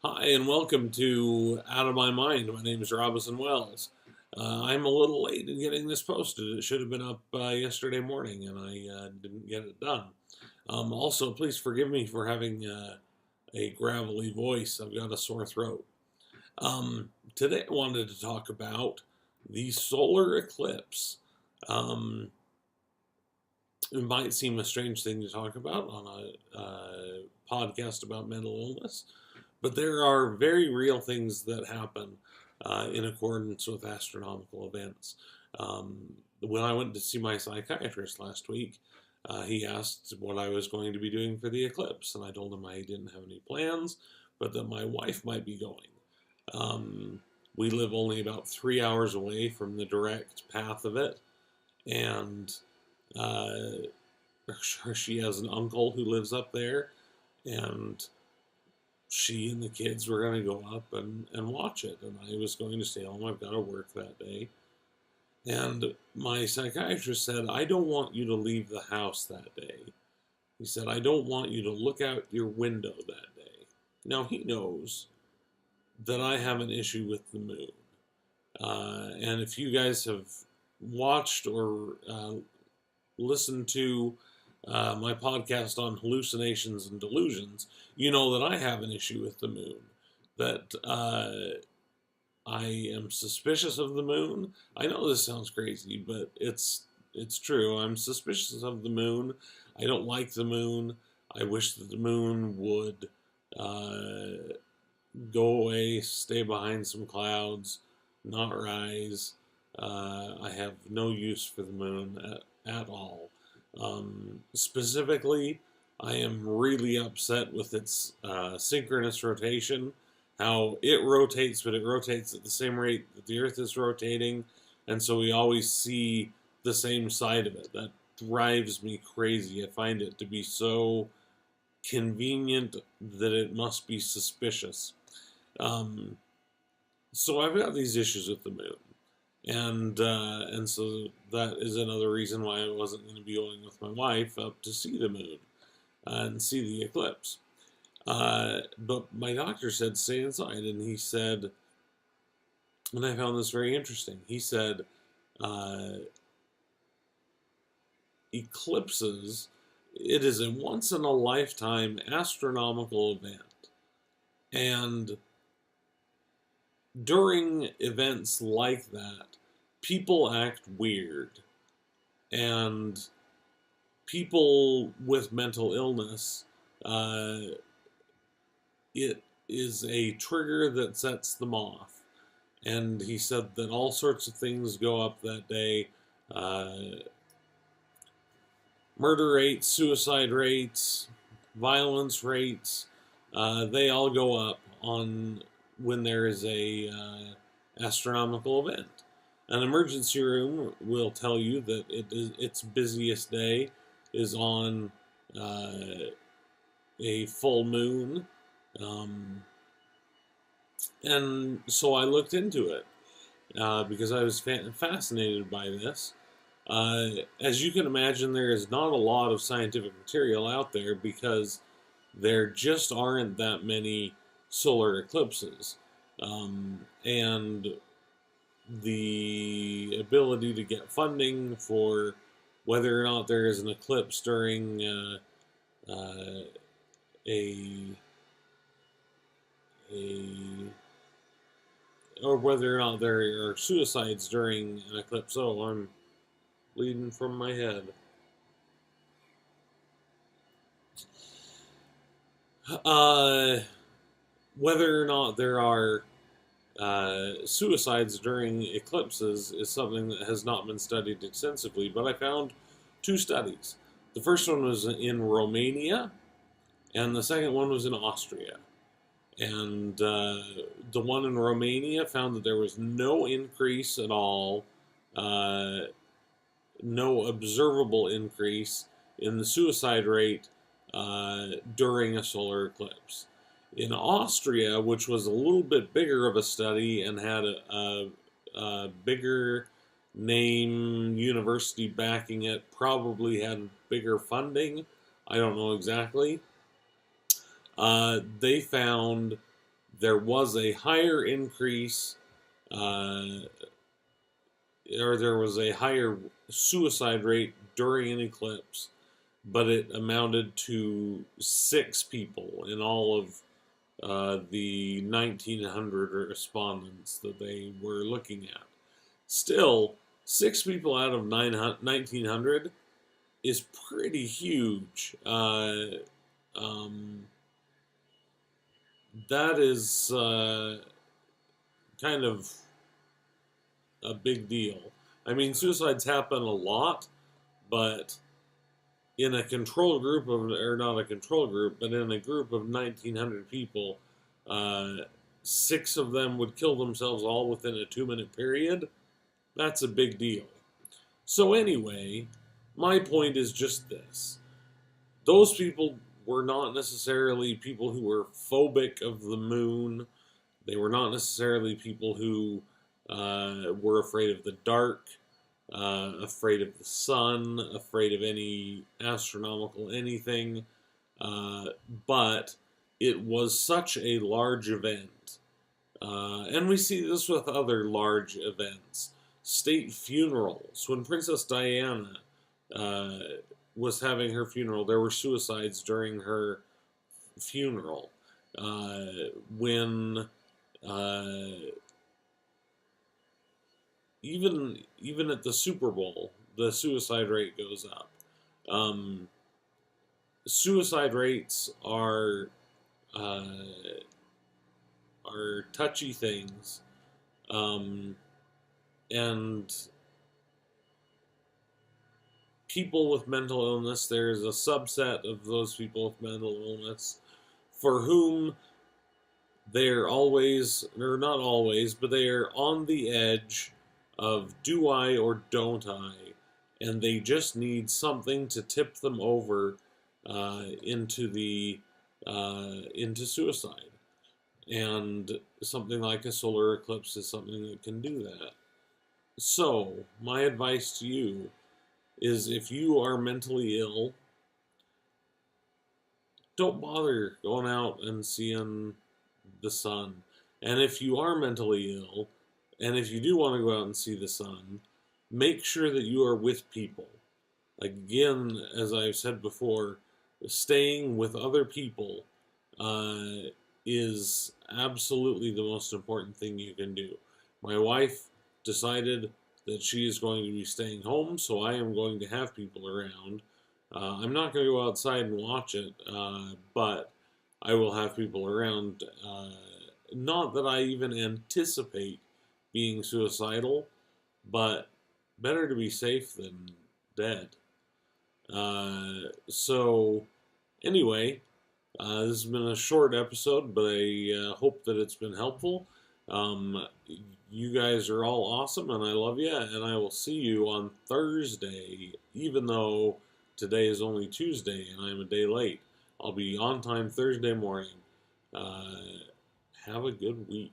Hi, and welcome to Out of My Mind. My name is Robinson Wells. I'm a little late in getting this posted. It should have been up yesterday morning, and I didn't get it done. Also, please forgive me for having a gravelly voice. I've got a sore throat. Today, I wanted to talk about the solar eclipse. Um, it might seem a strange thing to talk about on a podcast about mental illness, but there are very real things that happen in accordance with astronomical events. When I went to see my psychiatrist last week, he asked what I was going to be doing for the eclipse, and I told him I didn't have any plans, but that my wife might be going. We live only about 3 hours away from the direct path of it, and uh, she has an uncle who lives up there, and she and the kids were going to go up and watch it. And I was going to stay home. I've got to work that day. And my psychiatrist said, I don't want you to leave the house that day. He said, I don't want you to look out your window that day. Now, he knows that I have an issue with the moon. And if you guys have watched or listened to my podcast on hallucinations and delusions, you know that I have an issue with the moon. That I am suspicious of the moon. I know this sounds crazy, but it's true. I'm suspicious of the moon. I don't like the moon. I wish that the moon would go away, stay behind some clouds, not rise. I have no use for the moon at all. Specifically, I am really upset with its synchronous rotation, how it rotates, but it rotates at the same rate that the Earth is rotating, and so we always see the same side of it. That drives me crazy. I find it to be so convenient that it must be suspicious. Um, so I've got these issues with the moon. And so that is another reason why I wasn't going to be going with my wife up to see the moon and see the eclipse. But my doctor said stay inside, and he said, and I found this very interesting. He said, uh, eclipses, it is a once in a lifetime astronomical event, and during events like that, people act weird, and people with mental illness, uh, it is a trigger that sets them off. And he said that all sorts of things go up that day. Murder rates, suicide rates, violence rates, they all go up on when there is a astronomical event. An emergency room will tell you that its busiest day is on a full moon. And so I looked into it because I was fascinated by this. As you can imagine, there is not a lot of scientific material out there because there just aren't that many solar eclipses. And the ability to get funding for whether or not there is an eclipse during a a or whether or not there are suicides during an eclipse. Oh, I'm bleeding from my head. Uh, Whether or not there are suicides during eclipses is something that has not been studied extensively, but I found two studies. The first one was in Romania, and the second one was in Austria. And the one in Romania found that there was no increase at all, no observable increase in the suicide rate during a solar eclipse. In Austria, which was a little bit bigger of a study and had a bigger name university backing it, probably had bigger funding. I don't know exactly. They found there was a higher increase, uh, or there was a higher suicide rate during an eclipse, but it amounted to 6 people in all of the 1900 respondents that they were looking at. Still, 6 people out of 1900 is pretty huge. Um, that is kind of a big deal. I mean, suicides happen a lot, but in a control group of, or not a control group, but in a group of 1900 people, uh, 6 of them would kill themselves all within a 2 minute period. That's a big deal. So, anyway, my point is just this: those people were not necessarily people who were phobic of the moon. They were not necessarily people who were afraid of the dark, afraid of the sun, afraid of any astronomical anything. But it was such a large event. And we see this with other large events. State funerals. When Princess Diana uh, was having her funeral, there were suicides during her funeral. When uh, even at the Super Bowl, the suicide rate goes up. Um, Suicide rates uh, are touchy things, um, and people with mental illness. There's a subset of those people with mental illness for whom they're always, or not always, but they are on the edge of do I or don't I, and they just need something to tip them over into suicide. And something like a solar eclipse is something that can do that. So, my advice to you is if you are mentally ill, don't bother going out and seeing the sun. And if you are mentally ill, and if you do want to go out and see the sun, make sure that you are with people. Again, as I've said before, staying with other people is absolutely the most important thing you can do. My wife decided that she is going to be staying home, so I am going to have people around. I'm not going to go outside and watch it, but I will have people around. Not that I even anticipate being suicidal, but better to be safe than dead. So, anyway, this has been a short episode, but I hope that it's been helpful. Um, you guys are all awesome, and I love you, and I will see you on Thursday, even though today is only Tuesday and I'm a day late. I'll be on time Thursday morning. Uh, have a good week.